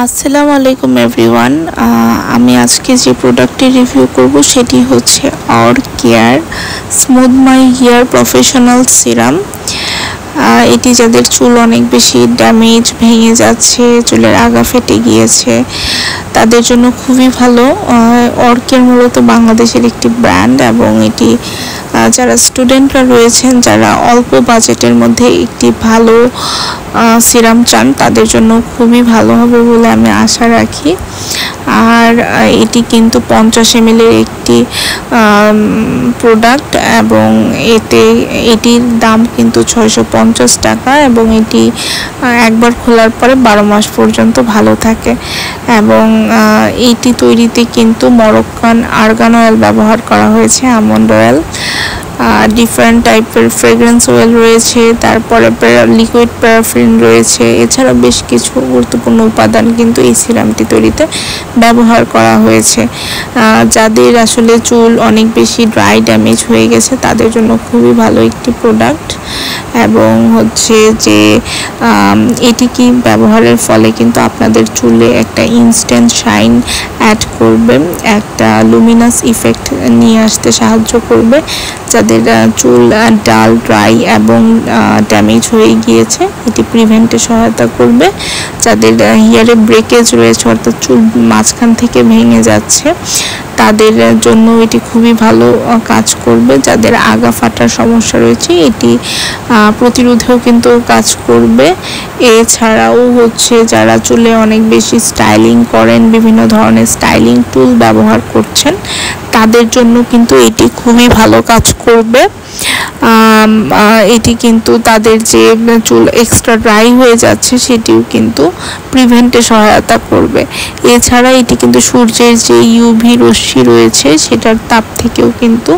আসসালামু আলাইকুম এভরিওয়ান। আমি আজকে যে প্রোডাক্টটি রিভিউ করব সেটি হচ্ছে অর care smooth my hair professional serum. এটি যাদের চুল অনেক বেশি ড্যামেজ ভেঙে যাচ্ছে, চুলের আগা ফেটে গিয়েছে, তাদের জন্য খুবই ভালো। অর কেয়ার মূলত বাংলাদেশের একটি ব্র্যান্ড এবং এটি যারা স্টুডেন্টরা রয়েছেন, যারা অল্প বাজেটের মধ্যে একটি ভালো সিরাম চান, তাদের জন্য খুবই ভালো হবে বলে আমি আশা রাখি। আর এটি কিন্তু 50 ml এর একটি প্রোডাক্ট এবং এটির দাম কিন্তু 650 টাকা এবং এটি একবার খোলার পরে 12 মাস পর্যন্ত ভালো থাকে। এবং এটি তৈরিতে কিন্তু মরক্কান আর্গান অয়েল ব্যবহার করা হয়েছে, আমন্ড অয়েল, ডিফারেন্ট টাইপের ফ্রেগ্রেন্স অয়েল রয়েছে, তারপরে লিকুইড প্যারাফিন রয়েছে। এছাড়া বেশ কিছু গুরুত্বপূর্ণ উপাদান কিন্তু এই সিরামটি তৈরিতে ব্যবহার করা হয়েছে। যাদের আসলে চুল অনেক বেশি ড্রাই ড্যামেজ হয়ে গেছে তাদের জন্য খুবই ভালো একটি প্রোডাক্ট। এবং হচ্ছে যে এটি কি ব্যবহারের ফলে কিন্তু আপনাদের চুলে একটা ইনস্ট্যান্ট শাইন অ্যাড করবে, একটা লুমিনাস ইফেক্ট নিয়ে আসতে সাহায্য করবে। যাদের চুল ডাল, ড্রাই এবং ড্যামেজ হয়ে গিয়েছে এটি প্রিভেন্টে সহায়তা করবে। যাদের হেয়ারে ব্রেকেজ রয়েছে, অর্থাৎ চুল মাঝখান থেকে ভেঙে যাচ্ছে, তাদের জন্য এটি খুবই ভালো কাজ করবে। যাদের আগা ফাটার সমস্যা রয়েছে এটি প্রতিরোধেও কিন্তু কাজ করবে। এছাড়াও হচ্ছে যারা চুলে অনেক বেশি স্টাইলিং করেন, বিভিন্ন ধরনের স্টাইলিং টুল ব্যবহার করছেন, তাদের জন্য কিন্তু এটি খুবই ভালো কাজ করবে। এটি কিন্তু তাদের যে চুল এক্সট্রা ড্রাই হয়ে যাচ্ছে সেটিও কিন্তু প্রিভেন্টে সহায়তা করবে। এছাড়া এটি কিন্তু সূর্যের যে ইউভি রশ্মি রয়েছে সেটার তাপ থেকেও কিন্তু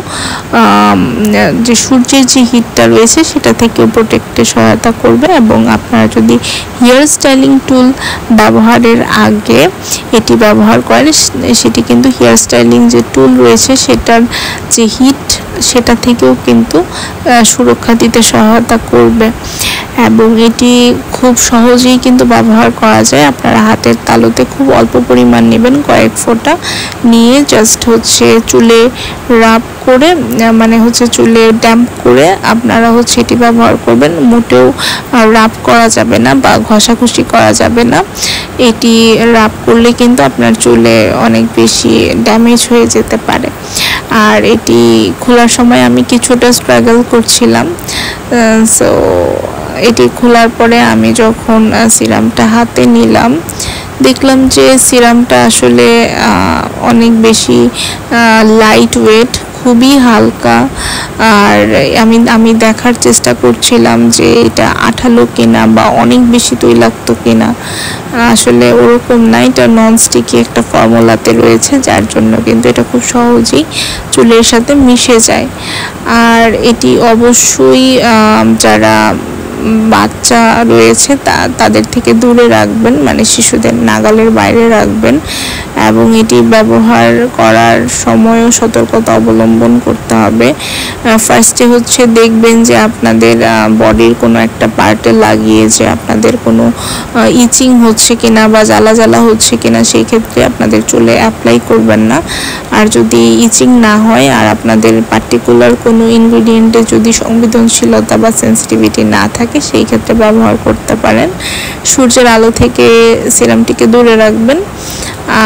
যে সূর্যের যে হিটটা রয়েছে সেটা থেকেও প্রোটেক্টে সহায়তা করবে। এবং আপনারা যদি হেয়ার স্টাইলিং টুল ব্যবহারের আগে এটি ব্যবহার করেন, সেটি কিন্তু হেয়ার স্টাইলিং যে টুল রয়েছে সেটার যে হিট সেটা থেকেও কিন্তু সুরক্ষা দিতে সহায়তা করবে। এবং এটি খুব সহজেই কিন্তু ব্যবহার করা যায়। আপনারা হাতের তালুতে খুব অল্প পরিমাণ নেবেন, কয়েক ফোঁটা নিয়ে জাস্ট হচ্ছে চুলে রাব করে, মানে হচ্ছে চুলে ড্যাম্প করে আপনারা হচ্ছে এটি ব্যবহার করবেন। মোটেও রাব করা যাবে না বা ঘষাঘষি করা যাবে না। এটি রাব করলে কিন্তু আপনার চুলে অনেক বেশি ড্যামেজ হয়ে যেতে পারে। আর এটি খোলার সময় আমি কিছুটা স্ট্রাগল করছিলাম। সো এটি খোলার পরে আমি যখন সিরামটা হাতে নিলাম, দেখলাম যে সিরামটা আসলে অনেক বেশি লাইট ওয়েট, খুবই হালকা। আর আমি দেখার চেষ্টা করছিলাম যে এটা আঠালো কিনা বা অনেক বেশি তৈলাক্ত কিনা। আসলে ওরকম না, এটা ননস্টিকি একটা ফর্মুলাতে রয়েছে, যার জন্য কিন্তু এটা খুব সহজেই চুলের সাথে মিশে যায়। আর এটি অবশ্যই যারা বাচ্চা রয়েছে তাদের থেকে দূরে রাখবেন, মানে শিশুদের নাগালের বাইরে রাখবেন। এবং এটি ব্যবহার করার সময়ও সতর্কতা অবলম্বন করতে হবে। ফার্স্টে হচ্ছে দেখবেন যে আপনাদের বডির কোনো একটা পার্টে লাগিয়ে যে আপনাদের কোনো ইচিং হচ্ছে কিনা বা জ্বালা জ্বালা হচ্ছে কিনা, সেই ক্ষেত্রে আপনাদের চুলে অ্যাপ্লাই করবেন না। আর যদি ইচিং না হয় আর আপনাদের পার্টিকুলার কোনো ইনগ্রিডিয়েন্টে যদি সংবেদনশীলতা বা সেন্সিটিভিটি না থাকে, সেই ক্ষেত্রে ব্যবহার করতে পারেন। সূর্যের আলো থেকে সিরামটিকে দূরে রাখবেন।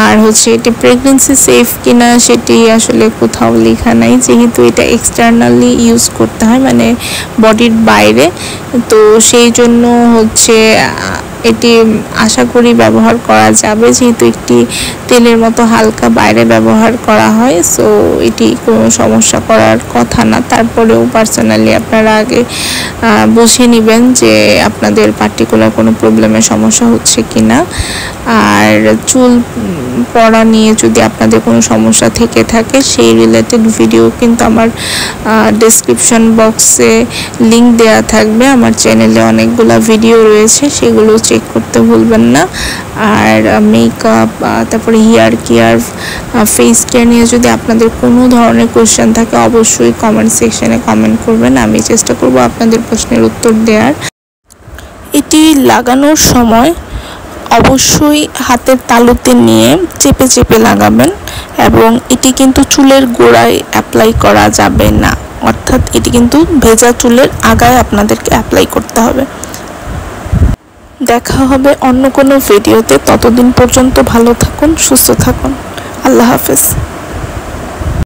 আর হচ্ছে এটি প্রেগনেন্সি সেফ কিনা সেটি আসলে কোথাও লেখা নাই, যেহেতু এটা এক্সটার্নালি ইউজ করতে হয়, মানে বডির বাইরে, তো সেই জন্য হচ্ছে এটি আশা করি ব্যবহার করা যাবে, যেহেতু একটি তেলের মতো হালকা বাইরে ব্যবহার করা হয়। সো এটি কোনো সমস্যা করার কথা না। তারপরেও পার্সোনালি আপনারা আগে বুঝে নেবেন যে আপনাদের পার্টিকুলার কোনো প্রবলেমের সমস্যা হচ্ছে কিনা। আর চুল পড়া নিয়ে যদি আপনাদের কোনো সমস্যা থেকে থাকে, সেই রিলেটেড ভিডিও কিন্তু আমার ডেসক্রিপশন বক্সে লিংক দেওয়া থাকবে। আমার চ্যানেলে অনেকগুলো ভিডিও রয়েছে, সেগুলো চেক করতে ভুলবেন না। আর মেকআপ, তারপরে হেয়ার কেয়ার, ফেস কেয়ার নিয়ে যদি আপনাদের কোনো ধরনের কোশ্চেন থাকে অবশ্যই কমেন্ট সেকশনে কমেন্ট করবেন, আমি চেষ্টা করব আপনাদের প্রশ্নের উত্তর দেওয়ার। এটি লাগানোর সময় অবশ্যই হাতের তালুতে নিয়ে চেপে চেপে লাগাবেন এবং এটি কিন্তু চুলের গোড়ায় অ্যাপ্লাই করা যাবে না, অর্থাৎ এটি কিন্তু ভেজা চুলের আগায় আপনাদেরকে অ্যাপ্লাই করতে হবে। দেখা হবে অন্য কোনো ভিডিওতে, ততদিন পর্যন্ত ভালো থাকুন, সুস্থ থাকুন। আল্লাহ হাফেজ।